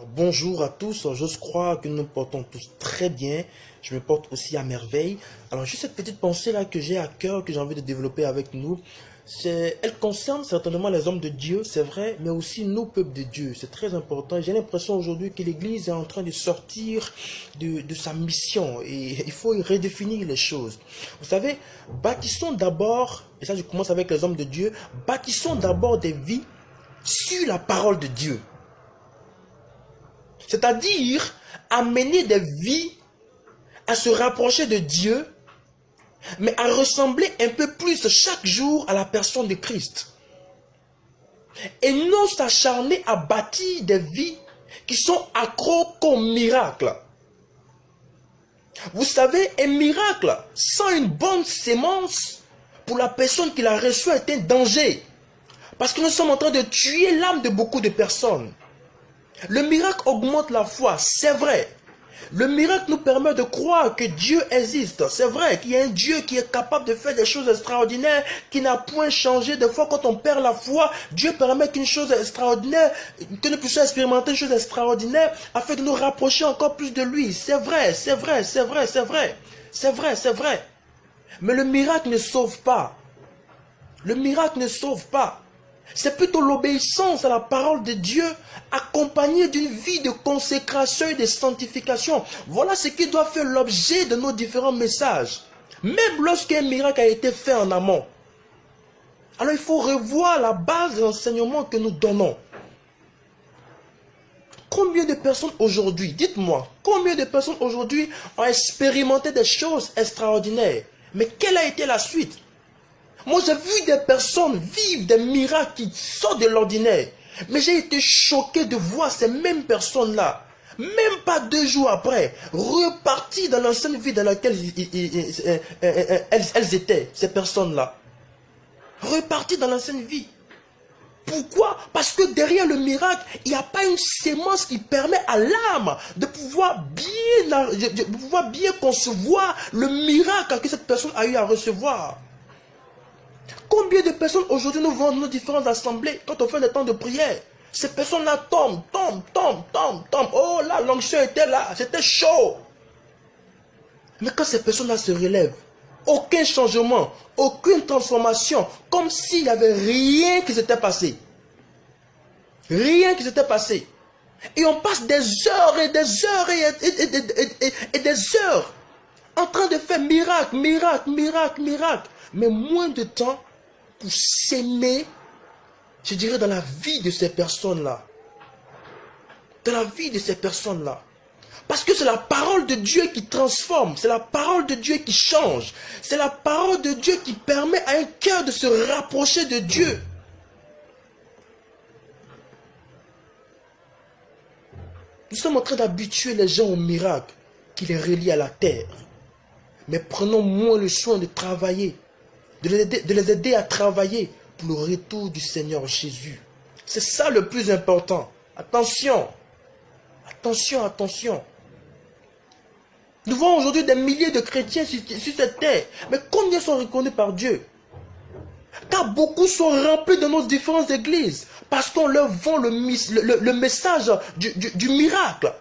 Bonjour à tous, je crois que nous nous portons tous très bien, je me porte aussi à merveille. Alors juste cette petite pensée là que j'ai à cœur, que j'ai envie de développer avec nous, elle concerne certainement les hommes de Dieu, c'est vrai, mais aussi nous, peuple de Dieu, c'est très important. J'ai l'impression aujourd'hui que l'Église est en train de sortir de sa mission et il faut y redéfinir les choses. Vous savez, bâtissons d'abord, et ça je commence avec les hommes de Dieu, bâtissons d'abord des vies sur la parole de Dieu. C'est-à-dire amener des vies à se rapprocher de Dieu, mais à ressembler un peu plus chaque jour à la personne de Christ. Et non s'acharner à bâtir des vies qui sont accros qu'au miracle. Vous savez, un miracle sans une bonne sémence pour la personne qui l'a reçu est un danger. Parce que nous sommes en train de tuer l'âme de beaucoup de personnes. Le miracle augmente la foi, c'est vrai. Le miracle nous permet de croire que Dieu existe. C'est vrai qu'il y a un Dieu qui est capable de faire des choses extraordinaires, qui n'a point changé. Des fois, quand on perd la foi, Dieu permet qu'une chose extraordinaire, que nous puissions expérimenter une chose extraordinaire, afin de nous rapprocher encore plus de lui. C'est vrai, c'est vrai, c'est vrai, c'est vrai. C'est vrai, c'est vrai. Mais le miracle ne sauve pas. Le miracle ne sauve pas. C'est plutôt l'obéissance à la parole de Dieu accompagnée d'une vie de consécration et de sanctification. Voilà ce qui doit faire l'objet de nos différents messages. Même lorsqu'un miracle a été fait en amont. Alors il faut revoir la base de l'enseignement que nous donnons. Combien de personnes aujourd'hui, dites-moi, combien de personnes aujourd'hui ont expérimenté des choses extraordinaires? Mais quelle a été la suite? Moi, j'ai vu des personnes vivre des miracles qui sortent de l'ordinaire. Mais j'ai été choqué de voir ces mêmes personnes-là, même pas 2 jours après, repartir dans l'ancienne vie dans laquelle elles étaient, ces personnes-là. Repartir dans l'ancienne vie. Pourquoi? Parce que derrière le miracle, il n'y a pas une sémence qui permet à l'âme de pouvoir bien concevoir le miracle que cette personne a eu à recevoir. Combien de personnes aujourd'hui nous voient dans nos différentes assemblées quand on fait le temps de prière? Ces personnes-là tombent. Oh là, l'onction était là, c'était chaud. Mais quand ces personnes-là se relèvent, aucun changement, aucune transformation, comme s'il n'y avait rien qui s'était passé. Rien qui s'était passé. Et on passe des heures et des heures et des heures en train de faire miracle. Mais moins de temps pour s'aimer, je dirais, dans la vie de ces personnes-là. Dans la vie de ces personnes-là. Parce que c'est la parole de Dieu qui transforme. C'est la parole de Dieu qui change. C'est la parole de Dieu qui permet à un cœur de se rapprocher de Dieu. Nous sommes en train d'habituer les gens au miracle qui les relie à la terre. Mais prenons moins le soin de travailler, de les aider à travailler pour le retour du Seigneur Jésus. C'est ça le plus important. Attention. Attention. Nous voyons aujourd'hui des milliers de chrétiens sur cette terre. Mais combien sont reconnus par Dieu? Car beaucoup sont remplis de nos différentes églises. Parce qu'on leur vend le message du miracle.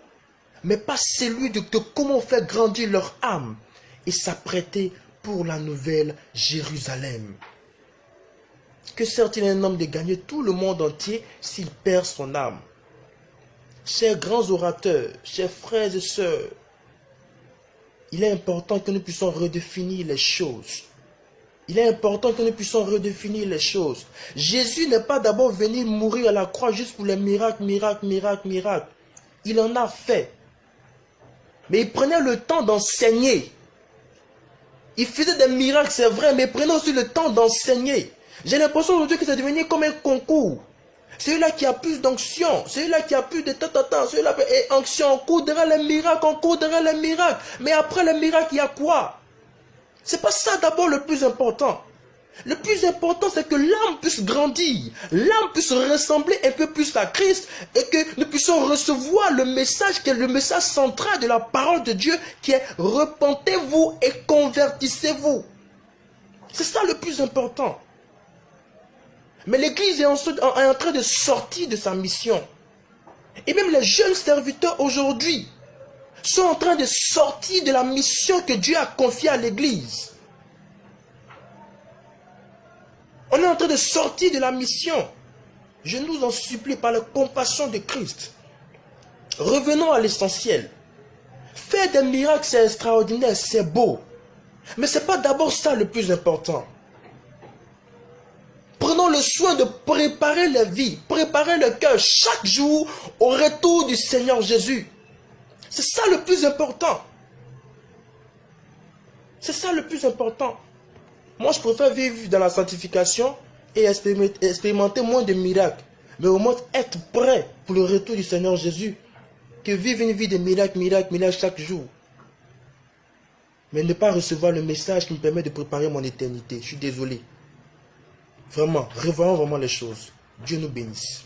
Mais pas celui de comment faire grandir leur âme. Et s'apprêter pour la nouvelle Jérusalem. Que sert-il un homme de gagner tout le monde entier s'il perd son âme? Chers grands orateurs, chers frères et sœurs, il est important que nous puissions redéfinir les choses. Il est important que nous puissions redéfinir les choses. Jésus n'est pas d'abord venu mourir à la croix juste pour les miracles. Il en a fait. Mais il prenait le temps d'enseigner. Il faisait des miracles, c'est vrai, mais prenez aussi le temps d'enseigner. J'ai l'impression aujourd'hui que c'est devenu comme un concours. Celui-là qui a plus d'onction, celui-là qui a plus de celui-là est onction, on coudra les miracles, Mais après les miracles, il y a quoi? C'est pas ça d'abord le plus important. Le plus important, c'est que l'âme puisse grandir, l'âme puisse ressembler un peu plus à Christ et que nous puissions recevoir le message qui est le message central de la parole de Dieu qui est repentez-vous et convertissez-vous. C'est ça le plus important. Mais l'Église est en train de sortir de sa mission. Et même les jeunes serviteurs aujourd'hui sont en train de sortir de la mission que Dieu a confiée à l'Église. On est en train de sortir de la mission. Je nous en supplie par la compassion de Christ. Revenons à l'essentiel. Faire des miracles, c'est extraordinaire, c'est beau. Mais ce n'est pas d'abord ça le plus important. Prenons le soin de préparer la vie, préparer le cœur chaque jour au retour du Seigneur Jésus. C'est ça le plus important. C'est ça le plus important. Moi, je préfère vivre dans la sanctification et expérimenter moins de miracles. Mais au moins être prêt pour le retour du Seigneur Jésus. Que vivre une vie de miracles, miracles, miracles chaque jour. Mais ne pas recevoir le message qui me permet de préparer mon éternité. Je suis désolé. Vraiment, revoyons vraiment les choses. Dieu nous bénisse.